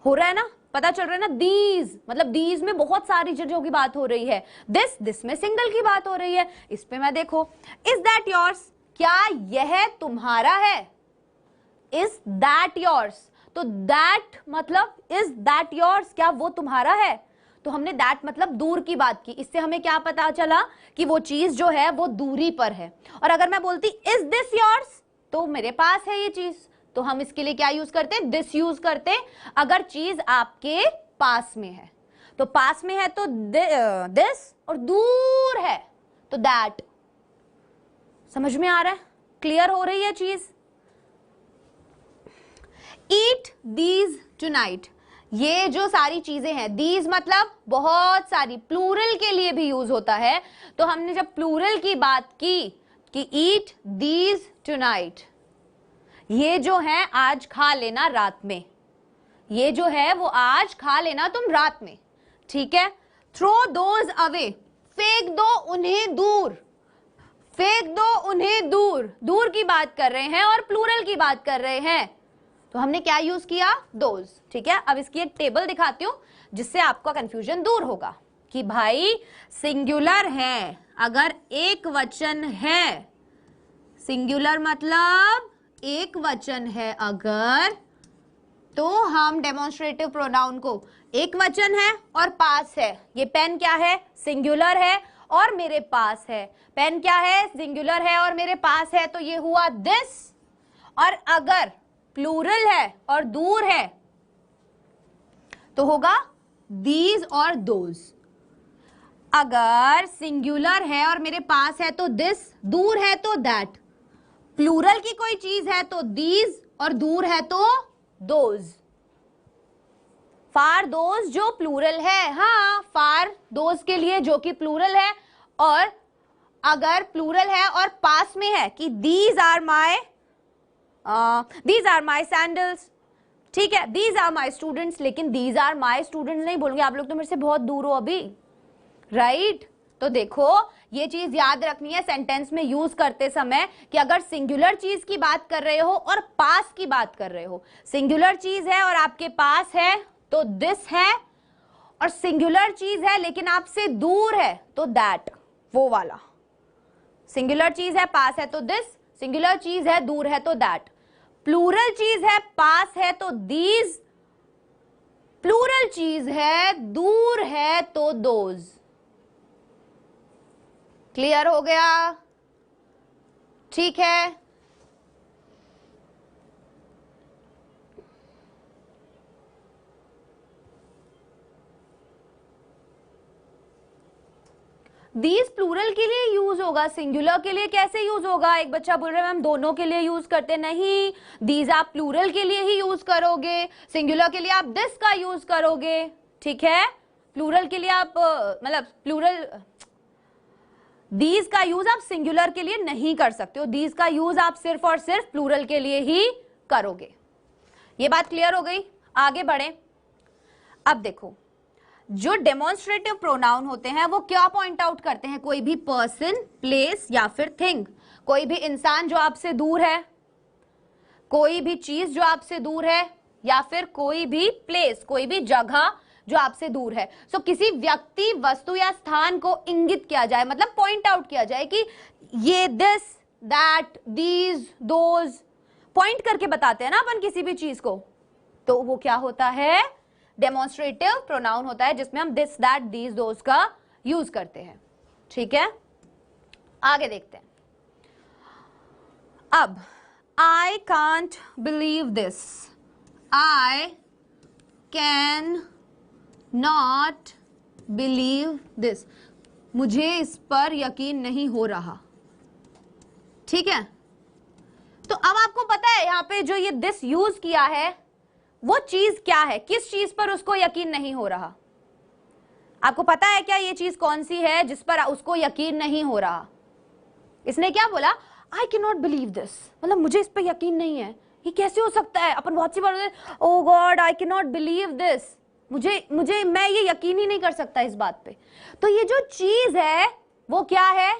S1: हो रहा है ना? पता चल रहा है ना? दीज मतलब दीज में बहुत सारी चीजों की बात हो रही है, दिस में सिंगल की बात हो रही है। इस पे मैं देखो, इज दैट योर्स, क्या यह तुम्हारा है? इज दैट योर्स, तो दैट मतलब इज दैट योर्स, क्या वो तुम्हारा है? तो हमने दैट मतलब दूर की बात की। इससे हमें क्या पता चला कि वो चीज जो है वो दूरी पर है। और अगर मैं बोलती इज दिस योर्स, तो मेरे पास है ये चीज, तो हम इसके लिए क्या यूज करते? दिस यूज करते। अगर चीज आपके पास में है, तो पास में है तो दिस, और दूर है तो दैट। समझ में आ रहा है? क्लियर हो रही है चीज? ईट दीज टुनाइट, ये जो सारी चीजें हैं, दीज मतलब बहुत सारी, प्लूरल के लिए भी यूज होता है। तो हमने जब प्लूरल की बात की कि ईट दीज टुनाइट, ये जो है आज खा लेना रात में, ये जो है वो आज खा लेना तुम रात में, ठीक है? थ्रो दोज अवे, फेंक दो उन्हें दूर, फेंक दो उन्हें दूर, दूर की बात कर रहे हैं और प्लूरल की बात कर रहे हैं, तो हमने क्या यूज किया? दोज, ठीक है? अब इसकी एक टेबल दिखाती हूं जिससे आपका कंफ्यूजन दूर होगा कि भाई सिंगुलर है, अगर एक वचन है, सिंगुलर मतलब एक वचन है अगर, तो हम डेमोन्स्ट्रेटिव प्रोनाउन को, एक वचन है और पास है, ये पेन क्या है? सिंगुलर है और मेरे पास है। पेन क्या है? सिंगुलर है और मेरे पास है, तो ये हुआ दिस। और अगर प्लूरल है और दूर है तो होगा दीज और दोज। अगर सिंगुलर है और मेरे पास है तो दिस, दूर है तो दैट, प्लूरल की कोई चीज है तो दीज, और दूर है तो दोज। फार दोज जो प्लूरल है, हाँ, फार दोज के लिए जो कि प्लूरल है। और अगर प्लूरल है और पास में है कि दीज आर माई सैंडल्स, ठीक है? दीज आर माई स्टूडेंट्स, लेकिन दीज आर माई स्टूडेंट्स नहीं बोलूंगे, आप लोग तो मेरे से बहुत दूर हो अभी, राइट? तो देखो ये चीज याद रखनी है सेंटेंस में यूज करते समय कि अगर सिंगुलर चीज की बात कर रहे हो और पास की बात कर रहे हो, सिंगुलर चीज है और आपके पास है तो दिस है, और सिंगुलर चीज है लेकिन आपसे दूर है तो दैट, वो वाला। सिंगुलर चीज है, पास है तो दिस, सिंगुलर चीज है, दूर है तो दैट। प्लूरल चीज है, पास है तो दीज, प्लूरल चीज है, दूर है तो दोज। क्लियर हो गया? ठीक है। दीज प्लूरल के लिए यूज होगा, सिंगुलर के लिए कैसे यूज होगा? एक बच्चा बोल रहा है मैम दोनों के लिए यूज करते, नहीं, दीज आप प्लूरल के लिए ही यूज करोगे, सिंगुलर के लिए आप दिस का यूज करोगे, ठीक है? प्लूरल के लिए आप मतलब प्लूरल, दीज का यूज आप सिंगुलर के लिए नहीं कर सकते हो, दीज का यूज आप सिर्फ और सिर्फ प्लूरल के लिए ही करोगे। ये बात क्लियर हो गई? आगे बढ़े। अब देखो, जो डेमोन्स्ट्रेटिव प्रोनाउन होते हैं वो क्या पॉइंट आउट करते हैं? कोई भी पर्सन, प्लेस या फिर थिंग, कोई भी इंसान जो आपसे दूर है, कोई भी चीज जो आपसे दूर है, या फिर कोई भी प्लेस, कोई भी जगह जो आपसे दूर है। सो किसी व्यक्ति, वस्तु या स्थान को इंगित किया जाए, मतलब पॉइंट आउट किया जाए कि ये, this, that, these, those, point करके बताते हैं ना अपन किसी भी चीज को, तो वो क्या होता है? डेमोन्स्ट्रेटिव प्रोनाउन होता है, जिसमें हम दिस, दैट, दीज, दोज का यूज करते हैं। ठीक है, आगे देखते हैं। अब I can't believe this, I can not believe this, मुझे इस पर यकीन नहीं हो रहा। ठीक है, तो अब आपको पता है यहां पे जो ये दिस यूज किया है वो चीज क्या है? किस चीज पर उसको यकीन नहीं हो रहा? आपको पता है क्या ये चीज कौन सी है जिस पर उसको यकीन नहीं हो रहा? इसने क्या बोला? आई कैन नॉट बिलीव दिस, मतलब मुझे इस पर यकीन नहीं है, ये कैसे हो सकता है? अपन बहुत सी बार oh God I can not believe this, मुझे मैं ये यकीन ही नहीं कर सकता इस बात पे। तो ये जो चीज है वो क्या है?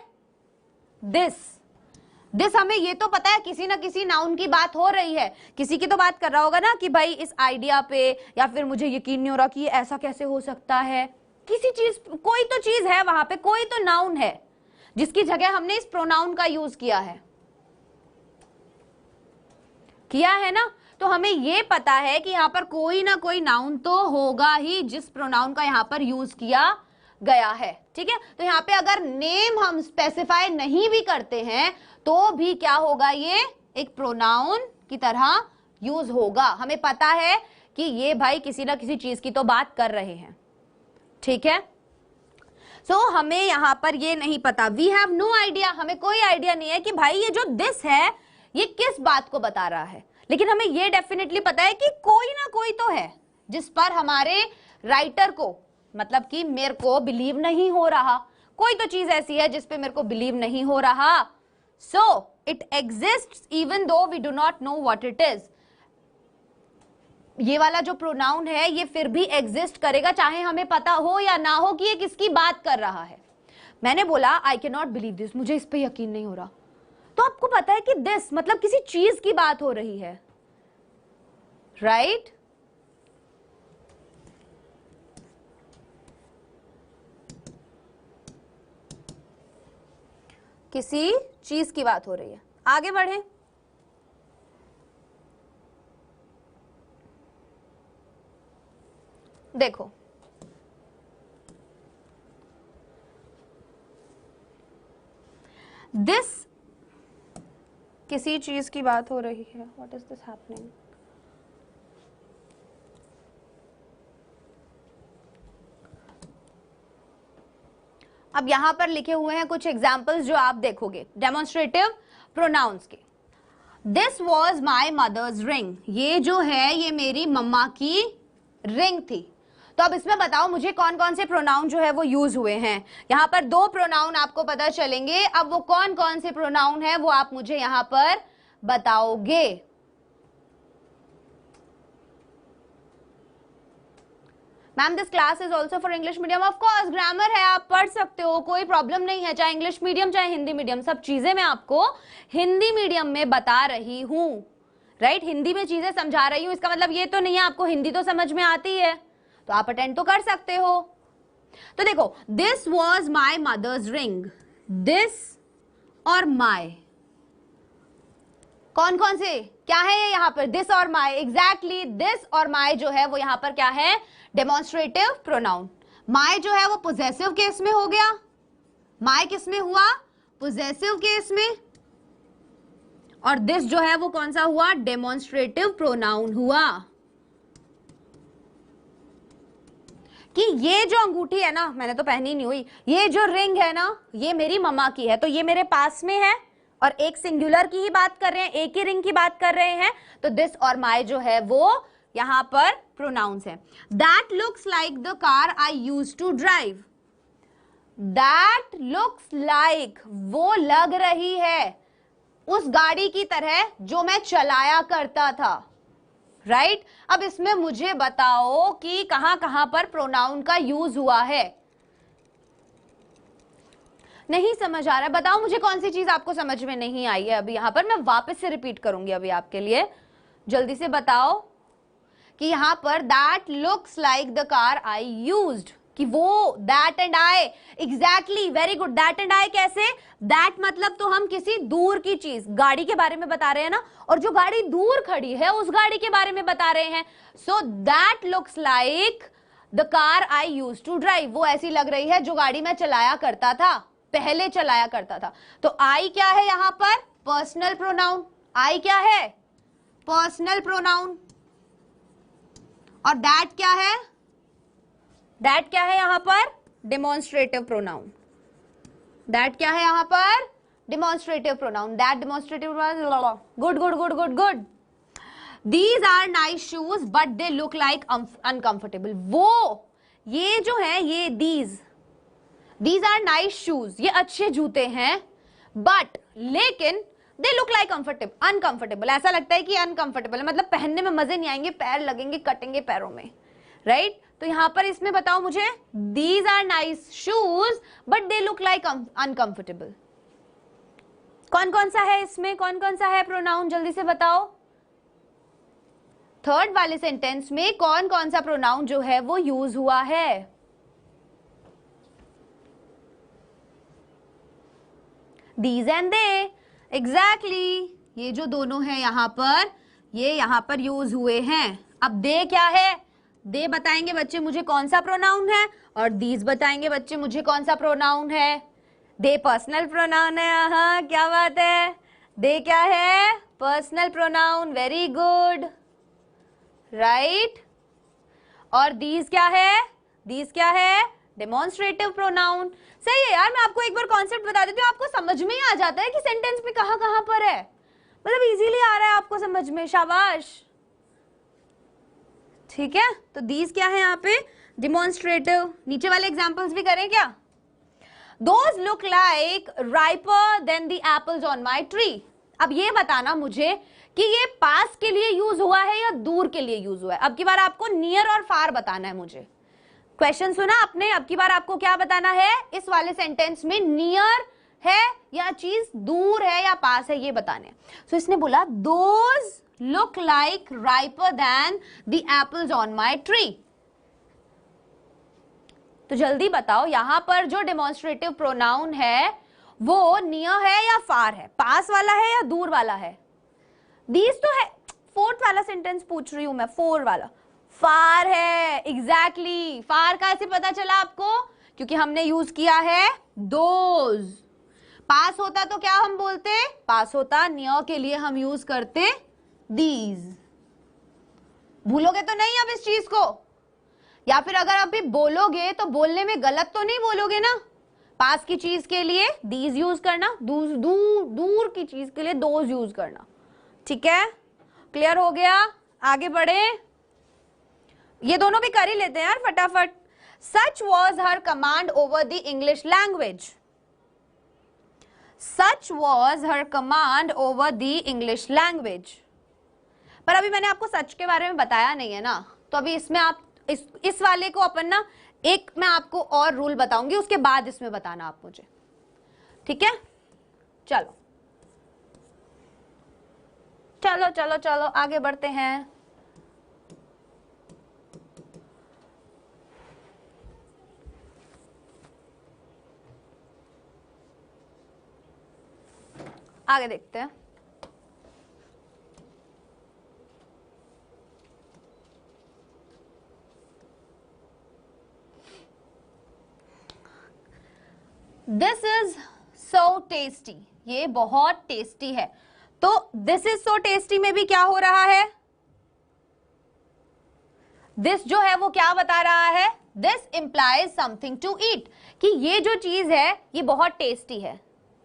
S1: दिस हमें ये तो पता है किसी ना किसी नाउन की बात हो रही है, किसी की तो बात कर रहा होगा ना कि भाई इस आइडिया पे, या फिर मुझे यकीन नहीं हो रहा कि ये ऐसा कैसे हो सकता है। किसी चीज, कोई तो चीज है वहां पे, कोई तो नाउन है जिसकी जगह हमने इस प्रोनाउन का यूज किया है ना। तो हमें ये पता है कि यहाँ पर कोई ना कोई नाउन तो होगा ही जिस प्रोनाउन का यहाँ पर यूज किया गया है। ठीक है, तो यहाँ पे अगर नेम हम स्पेसिफाई नहीं भी करते हैं तो भी क्या होगा? ये एक प्रोनाउन की तरह यूज होगा। हमें पता है कि ये भाई किसी ना किसी चीज की तो बात कर रहे हैं। ठीक है, सो हमें यहां पर ये नहीं पता, वी हैव नो आइडिया, हमें कोई आइडिया नहीं है कि भाई ये जो दिस है ये किस बात को बता रहा है। लेकिन हमें ये डेफिनेटली पता है कि कोई ना कोई तो है जिस पर हमारे राइटर को, मतलब कि मेरे को बिलीव नहीं हो रहा, कोई तो चीज ऐसी है जिस पे मेरे को बिलीव नहीं हो रहा। So it exists even though we do not know what it is. ये वाला जो प्रोनाउन है ये फिर भी एग्जिस्ट करेगा चाहे हमें पता हो या ना हो कि ये किसकी बात कर रहा है। मैंने बोला आई कैन नॉट बिलीव दिस, मुझे इस पे यकीन नहीं हो रहा, तो आपको पता है कि दिस मतलब किसी चीज की बात हो रही है, राइट? किसी चीज की बात हो रही है। आगे बढ़े। देखो, दिस किसी चीज की बात हो रही है। What is this happening? अब यहां पर लिखे हुए हैं कुछ एग्जाम्पल्स जो आप देखोगे डेमोन्स्ट्रेटिव प्रोनाउंस के। This was my mother's ring, ये जो है ये मेरी मम्मा की रिंग थी। तो अब इसमें बताओ मुझे कौन कौन से प्रोनाउन जो है वो यूज हुए हैं। यहां पर दो प्रोनाउन आपको पता चलेंगे, अब वो कौन कौन से प्रोनाउन है वो आप मुझे यहां पर बताओगे। Ma'am this class is also for English medium. Of course grammar है, आप पढ़ सकते हो, कोई प्रॉब्लम नहीं है, चाहे इंग्लिश मीडियम चाहे हिंदी मीडियम, सब चीजें मैं आपको हिंदी मीडियम में बता रही हूं, राइट? हिंदी में चीजें समझा रही हूं, इसका मतलब ये तो नहीं है आपको हिंदी तो समझ में आती है, तो आप अटेंड तो कर सकते हो। तो देखो, this was my mother's ring, this और माई, कौन कौन से क्या है ये यहाँ पर? दिस और माई, एग्जैक्टली दिस और माई जो है वो यहाँ पर क्या है? Demonstrative pronoun. माई जो है वो पोजेसिव केस में हो गया, माई किस में हुआ? पोजेसिव केस में, और दिस जो है वो कौन सा हुआ? डेमोन्स्ट्रेटिव प्रोनाउन हुआ। कि ये जो अंगूठी है ना, मैंने तो पहनी नहीं हुई, ये जो रिंग है ना ये मेरी मम्मा की है, तो ये मेरे पास में है और एक सिंगुलर की ही बात कर रहे हैं, एक ही रिंग की बात कर रहे हैं, तो दिस और माई जो है वो यहां पर प्रोनाउंस है। That looks like the car I used to drive, that looks like वो लग रही है उस गाड़ी की तरह जो मैं चलाया करता था, राइट। अब इसमें मुझे बताओ कि कहां कहां पर प्रोनाउन का यूज हुआ है। नहीं समझ आ रहा है, बताओ मुझे कौन सी चीज आपको समझ में नहीं आई है। अभी यहां पर मैं वापस से रिपीट करूंगी अभी आपके लिए, जल्दी से बताओ कि यहां पर that looks like the car I used, कि वो that and I, exactly, very good. That and I कैसे? दैट मतलब तो हम किसी दूर की चीज, गाड़ी के बारे में बता रहे हैं ना, और जो गाड़ी दूर खड़ी है उस गाड़ी के बारे में बता रहे हैं। So that looks like the car I used to drive, वो ऐसी लग रही है जो गाड़ी में चलाया करता था, पहले चलाया करता था। तो आई क्या है यहां पर? Personal pronoun. आई क्या है? Personal pronoun. और दैट क्या है? दैट क्या है यहां पर? Demonstrative pronoun. दैट क्या है यहां पर? Demonstrative pronoun. That demonstrative, good good good good good. These are nice shoes but they look like uncomfortable. वो ये जो है, ये दीज आर नाइस शूज, ये अच्छे जूते हैं, बट लेकिन दे लुक लाइक अनकंफर्टेबल, ऐसा लगता है कि अनकंफर्टेबल है, मतलब पहनने में मजे नहीं आएंगे, पैर लगेंगे, कटेंगे पैरों में, राइट। तो यहां पर इसमें बताओ मुझे, these are nice shoes but they look like uncomfortable, कौन कौन सा है इसमें? कौन कौन सा है प्रोनाउन? जल्दी से बताओ। थर्ड वाले सेंटेंस में कौन कौन सा प्रोनाउन जो है वो यूज हुआ है? दीज एंड दे, एग्जैक्टली, ये जो दोनों हैं यहां पर, ये यहां पर यूज हुए हैं। अब दे क्या है? दे बताएंगे बच्चे मुझे कौन सा प्रोनाउन है, और दीज बताएंगे बच्चे मुझे कौन सा प्रोनाउन है। दे पर्सनल प्रोनाउन है, हाँ क्या बात है। दे क्या है? Personal pronoun, very good, right. और दीज क्या है? दीज क्या है? Demonstrative pronoun. सही है यार, मैं आपको एक बार कॉन्सेप्ट बता देती हूँ, आपको समझ में ही आ जाता है कि सेंटेंस में कहां कहां पर है, मतलब इजीली आ रहा है आपको समझ में, शाबाश। ठीक है, तो दीज क्या है यहाँ पे? डेमोन्स्ट्रेटिव। नीचे वाले एग्जांपल्स भी करें क्या? Those look like riper than the apples on my tree. अब ये बताना मुझे कि ये पास के लिए यूज हुआ है या दूर के लिए यूज हुआ है। अब की बार आपको नियर और फार बताना है मुझे। क्वेश्चन सुना आपने? अब की बार आपको क्या बताना है? इस वाले सेंटेंस में नियर है या चीज दूर है या पास है, ये बताने। सो इसने बोला those look like riper than the apples on my tree. तो जल्दी बताओ, यहां पर जो डेमोन्स्ट्रेटिव प्रोनाउन है वो नियर है या फार है, पास वाला है या दूर वाला है? दीज तो है, फोर्थ वाला सेंटेंस पूछ रही हूं मैं, फोर वाला फार है, एग्जैक्टली। फार कैसे पता चला आपको? क्योंकि हमने यूज किया है दोज। पास होता तो क्या हम बोलते? पास होता नियर के लिए हम यूज करते दीज। भूलोगे तो नहीं अब इस चीज को? या फिर अगर अभी बोलोगे तो बोलने में गलत तो नहीं बोलोगे ना? पास की चीज के लिए दीज यूज करना, दूर दूर दूर की चीज के लिए दोज यूज करना। ठीक है, क्लियर हो गया? आगे बढ़े, ये दोनों भी कर ही लेते हैं यार फटाफट। सच was her command over the English language. Such was her command over the English language. पर अभी मैंने आपको सच के बारे में बताया नहीं है ना, तो अभी इसमें आप इस वाले को अपन ना, एक मैं आपको और रूल बताऊंगी, उसके बाद इसमें बताना आप मुझे। ठीक है, चलो चलो चलो चलो आगे बढ़ते हैं। आगे देखते हैं। दिस इज सो टेस्टी, ये बहुत टेस्टी है। तो दिस इज सो टेस्टी में भी क्या हो रहा है? दिस जो है वो क्या बता रहा है? This implies something to eat, कि ये जो चीज है ये बहुत टेस्टी है,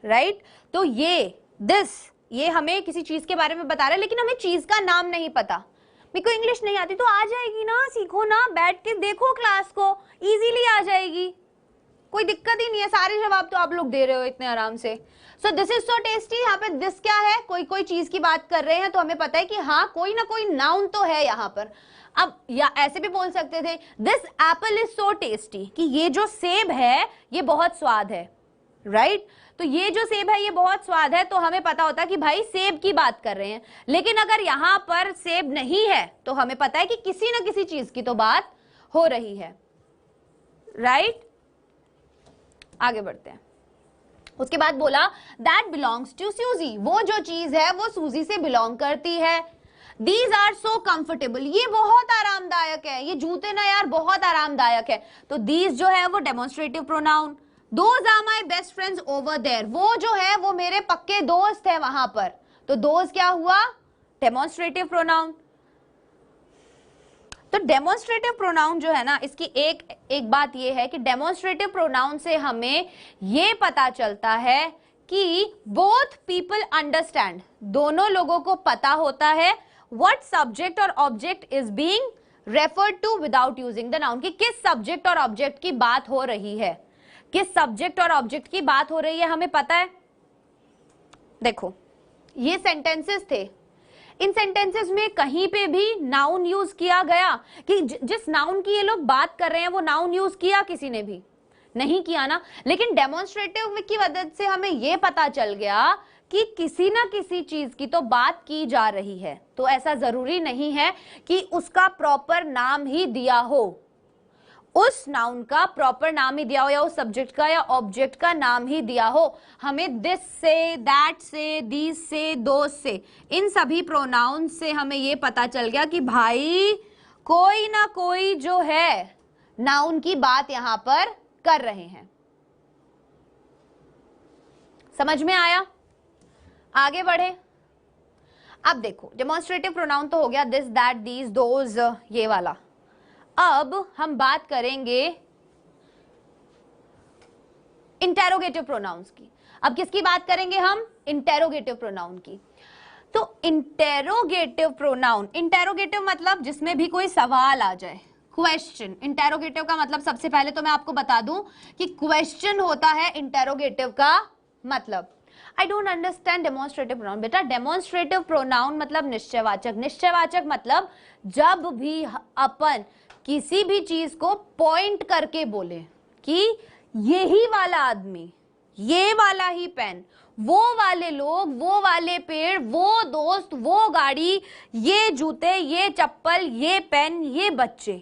S1: राइट? तो ये दिस, ये हमें किसी चीज के बारे में बता रहा है, लेकिन हमें चीज का नाम नहीं पता। मेरे को इंग्लिश नहीं आती तो आ जाएगी ना, सीखो ना, बैठ के देखो क्लास को, इजीली आ जाएगी, कोई दिक्कत ही नहीं है, सारे जवाब तो आप लोग दे रहे हो इतने आराम से। So this is so tasty. यहाँ पे दिस क्या है, कोई कोई चीज की बात कर रहे हैं तो हमें पता है कि हाँ कोई ना कोई नाउन तो है यहाँ पर। अब या ऐसे भी बोल सकते थे this Apple is so tasty, कि ये जो सेब है ये बहुत स्वाद है, राइट? तो ये जो सेब है ये बहुत स्वाद है, तो हमें पता होता है कि भाई सेब की बात कर रहे हैं। लेकिन अगर यहाँ पर सेब नहीं है तो हमें पता है कि किसी ना किसी चीज की तो बात हो रही है, राइट? आगे बढ़ते हैं। उसके बाद बोला दैट बिलोंग्स टू सूजी, वो जो चीज है वो सूजी से बिलोंग करती है। These are so comfortable, ये बहुत आरामदायक है, ये जूते ना यार बहुत आरामदायक है। तो these जो है वो demonstrative pronoun. Those are my best friends over there, वो जो है वो मेरे पक्के दोस्त है वहां पर। तो those क्या हुआ, डेमोन्स्ट्रेटिव प्रोनाउन। तो डेमोन्स्ट्रेटिव प्रोनाउन जो है ना, इसकी एक बात ये है कि डेमोन्स्ट्रेटिव प्रोनाउन से हमें ये पता चलता है कि बोथ पीपल अंडरस्टैंड, दोनों लोगों को पता होता है what subject और object is being referred to without using the noun, कि किस सब्जेक्ट और ऑब्जेक्ट की बात हो रही है, किस सब्जेक्ट और ऑब्जेक्ट की बात हो रही है हमें पता है। देखो ये सेंटेंसेस थे, इन सेंटेंसेस में कहीं पे भी नाउन यूज किया गया कि जिस नाउन की ये लोग बात कर रहे हैं वो नाउन यूज किया किसी ने भी नहीं किया ना। लेकिन डेमोन्स्ट्रेटिव की मदद से हमें ये पता चल गया कि किसी ना किसी चीज की तो बात की जा रही है। तो ऐसा जरूरी नहीं है कि उसका प्रॉपर नाम ही दिया हो, उस नाउन का प्रॉपर नाम ही दिया हो या उस सब्जेक्ट का या ऑब्जेक्ट का नाम ही दिया हो। हमें दिस से, दैट से, दीस से, दोस से, इन सभी प्रोनाउन से हमें ये पता चल गया कि भाई कोई ना कोई जो है नाउन की बात यहां पर कर रहे हैं। समझ में आया? आगे बढ़े। अब देखो डेमोन्स्ट्रेटिव प्रोनाउन तो हो गया दिस, दैट, दीज, दोज, ये वाला। अब हम बात करेंगे इंटेरोगेटिव प्रोनाउंस की। अब किसकी बात करेंगे हम? इंटेरोगेटिव प्रोनाउन की। तो इंटेरोगेटिव प्रोनाउन, इंटेरोगेटिव मतलब जिसमें भी कोई सवाल आ जाए, क्वेश्चन। इंटेरोगेटिव का मतलब सबसे पहले तो मैं आपको बता दूं कि क्वेश्चन होता है इंटेरोगेटिव का मतलब। I don't understand demonstrative pronoun. बेटा डेमोन्स्ट्रेटिव प्रोनाउन मतलब निश्चयवाचक। निश्चयवाचक मतलब जब भी अपन किसी भी चीज को पॉइंट करके बोले कि यही वाला आदमी, ये वाला ही पेन, वो वाले लोग, वो वाले पेड़, वो दोस्त, वो गाड़ी, ये जूते, ये चप्पल, ये पेन, ये बच्चे,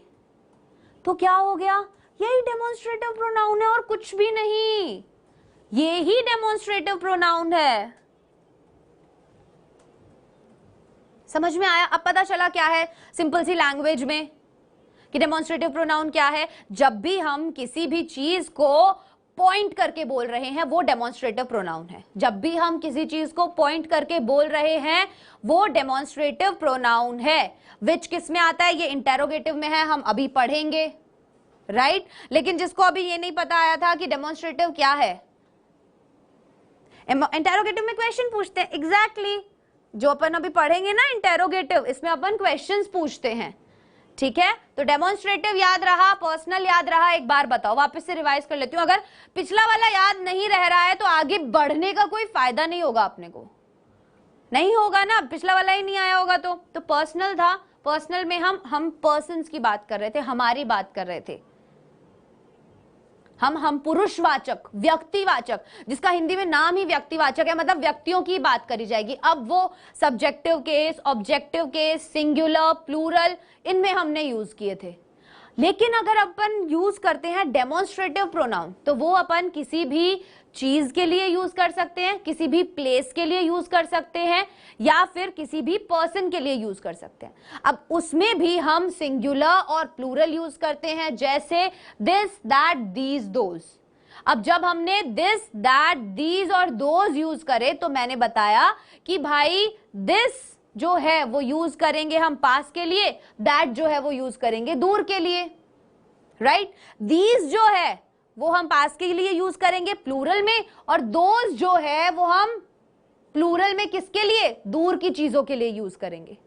S1: तो क्या हो गया? यही डेमोन्स्ट्रेटिव प्रोनाउन है और कुछ भी नहीं। ये ही डेमोन्स्ट्रेटिव प्रोनाउन है। समझ में आया? अब पता चला क्या है सिंपल सी लैंग्वेज में कि डेमोन्स्ट्रेटिव प्रोनाउन क्या है। जब भी हम किसी भी चीज को पॉइंट करके बोल रहे हैं वो डेमोन्स्ट्रेटिव प्रोनाउन है। जब भी हम किसी चीज को पॉइंट करके बोल रहे हैं वो डेमोन्स्ट्रेटिव प्रोनाउन है। विच किस में आता है? ये इंटेरोगेटिव में है, हम अभी पढ़ेंगे, राइट? लेकिन जिसको अभी ये नहीं पता आया था कि डेमोन्स्ट्रेटिव क्या है, इंटेरोगेटिव में क्वेश्चन पूछते हैं। एग्जैक्टली जो अपन अभी पढ़ेंगे ना इंटेरोगेटिव, इसमें अपन क्वेश्चंस पूछते हैं, ठीक है? तो डेमोन्स्ट्रेटिव याद रहा, पर्सनल याद रहा, एक बार बताओ, वापस से रिवाइज कर लेती हूँ। अगर पिछला वाला याद नहीं रह रहा है तो आगे बढ़ने का कोई फायदा नहीं होगा, अपने को नहीं होगा ना, पिछला वाला ही नहीं आया होगा। तो पर्सनल था, पर्सनल में हम पर्सन्स की बात कर रहे थे, हमारी बात कर रहे थे। हम पुरुषवाचक, व्यक्तिवाचक, जिसका हिंदी में नाम ही व्यक्तिवाचक है, मतलब व्यक्तियों की बात करी जाएगी। अब वो subjective case, objective case, singular, plural, इनमें हमने यूज किए थे। लेकिन अगर अपन यूज करते हैं डेमोन्स्ट्रेटिव प्रोनाउन तो वो अपन किसी भी चीज के लिए यूज कर सकते हैं, किसी भी प्लेस के लिए यूज कर सकते हैं, या फिर किसी भी पर्सन के लिए यूज कर सकते हैं। अब उसमें भी हम सिंगुलर और प्लूरल यूज करते हैं, जैसे दिस, दैट, दीज, दोज। अब जब हमने दिस, दैट, दीज और दोज यूज करे तो मैंने बताया कि भाई दिस जो है वो यूज करेंगे हम पास के लिए, दैट जो है वो यूज करेंगे दूर के लिए, राइट? दीज जो है वो हम पास के लिए यूज करेंगे प्लूरल में, और दोज जो है वो हम प्लूरल में किसके लिए? दूर की चीजों के लिए यूज करेंगे।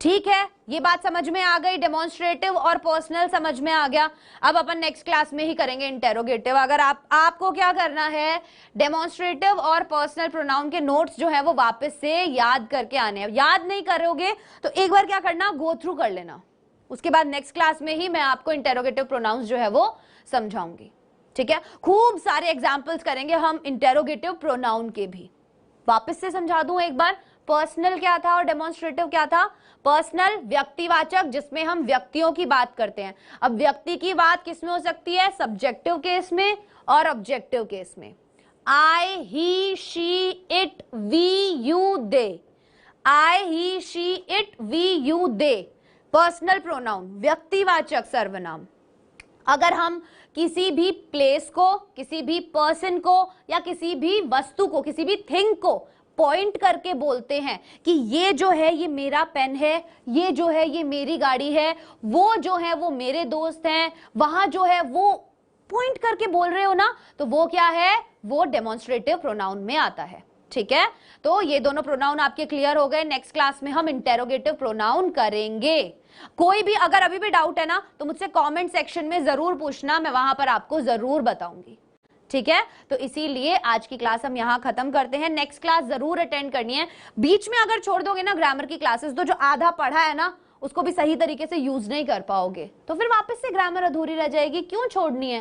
S1: ठीक है, ये बात समझ में आ गई, डेमोन्स्ट्रेटिव और पर्सनल समझ में आ गया। अब अपन नेक्स्ट क्लास में ही करेंगे इंटेरोगेटिव। अगर आपको क्या करना है, डेमोन्स्ट्रेटिव और पर्सनल प्रोनाउन के नोट्स जो है वो वापस से याद करके आने हैं। याद नहीं करोगे तो एक बार क्या करना, गो थ्रू कर लेना, उसके बाद नेक्स्ट क्लास में ही मैं आपको इंटेरोगेटिव प्रोनाउंस जो है वो समझाऊंगी। ठीक है, खूब सारे एग्जाम्पल्स करेंगे हम इंटेरोगेटिव प्रोनाउन के भी। वापस से समझा दूं एक बार, पर्सनल क्या था और डेमोन्स्ट्रेटिव क्या था। पर्सनल व्यक्तिवाचक, जिसमें हम व्यक्तियों की बात करते हैं। अब व्यक्ति की बात किसमें हो सकती है, सब्जेक्टिव केस में और ऑब्जेक्टिव केस में। I, he, she, it, we, you, they. I, he, she, it, we, you, they personal pronoun, व्यक्तिवाचक सर्वनाम। अगर हम किसी भी प्लेस को, किसी भी पर्सन को या किसी भी वस्तु को, किसी भी थिंग को पॉइंट करके बोलते हैं कि ये जो है ये मेरा पेन है, ये जो है ये मेरी गाड़ी है, वो जो है वो मेरे दोस्त हैं, वहां जो है वो पॉइंट करके बोल रहे हो ना, तो वो क्या है, वो डेमोन्स्ट्रेटिव प्रोनाउन में आता है। ठीक है, तो ये दोनों प्रोनाउन आपके क्लियर हो गए। नेक्स्ट क्लास में हम इंटेरोगेटिव प्रोनाउन करेंगे। कोई भी अगर अभी भी डाउट है ना तो मुझसे कमेंट सेक्शन में जरूर पूछना, मैं वहां पर आपको जरूर बताऊंगी। ठीक है, तो इसीलिए आज की क्लास हम यहां खत्म करते हैं। नेक्स्ट क्लास जरूर अटेंड करनी है। बीच में अगर छोड़ दोगे ना ग्रामर की क्लासेस, तो जो आधा पढ़ा है ना उसको भी सही तरीके से यूज नहीं कर पाओगे, तो फिर वापस से ग्रामर अधूरी रह जाएगी। क्यों छोड़नी है,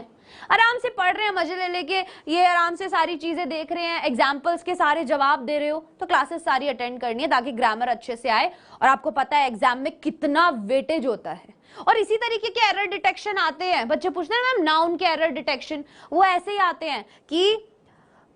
S1: आराम से पढ़ रहे हैं, मजे ले लेके ये आराम से सारी चीजें देख रहे हैं, एग्जाम्पल्स के सारे जवाब दे रहे हो, तो क्लासेस सारी अटेंड करनी है ताकि ग्रामर अच्छे से आए। और आपको पता है एग्जाम में कितना वेटेज होता है, और इसी तरीके के एरर डिटेक्शन आते हैं। बच्चे पूछते हैं मैम नाउन के एरर डिटेक्शन, वो ऐसे ही आते हैं कि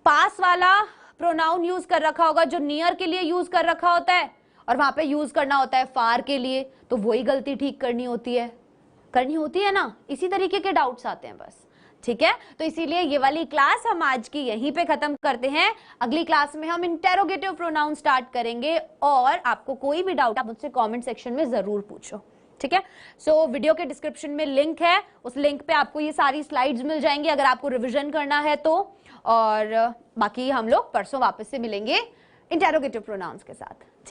S1: पास वाला प्रोनाउन यूज कर रखा होगा जो नियर के लिए यूज कर रखा होता है, और वहां पे यूज करना होता है फार के लिए, तो वही गलती ठीक करनी होती है ना। इसी तरीके के डाउट्स आते हैं बस। ठीक है, तो इसीलिए ये वाली क्लास हम आज की यहीं पे खत्म करते हैं। अगली क्लास में हम इंटेरोगेटिव प्रोनाउन स्टार्ट करेंगे, और आपको कोई भी डाउट आप मुझसे कमेंट सेक्शन में जरूर पूछो। ठीक है, सो वीडियो के डिस्क्रिप्शन में लिंक है, उस लिंक पे आपको ये सारी स्लाइड्स मिल जाएंगी अगर आपको रिवीजन करना है तो। और बाकी हम लोग परसों वापस से मिलेंगे इंटेरोगेटिव प्रोनाउंस के साथ।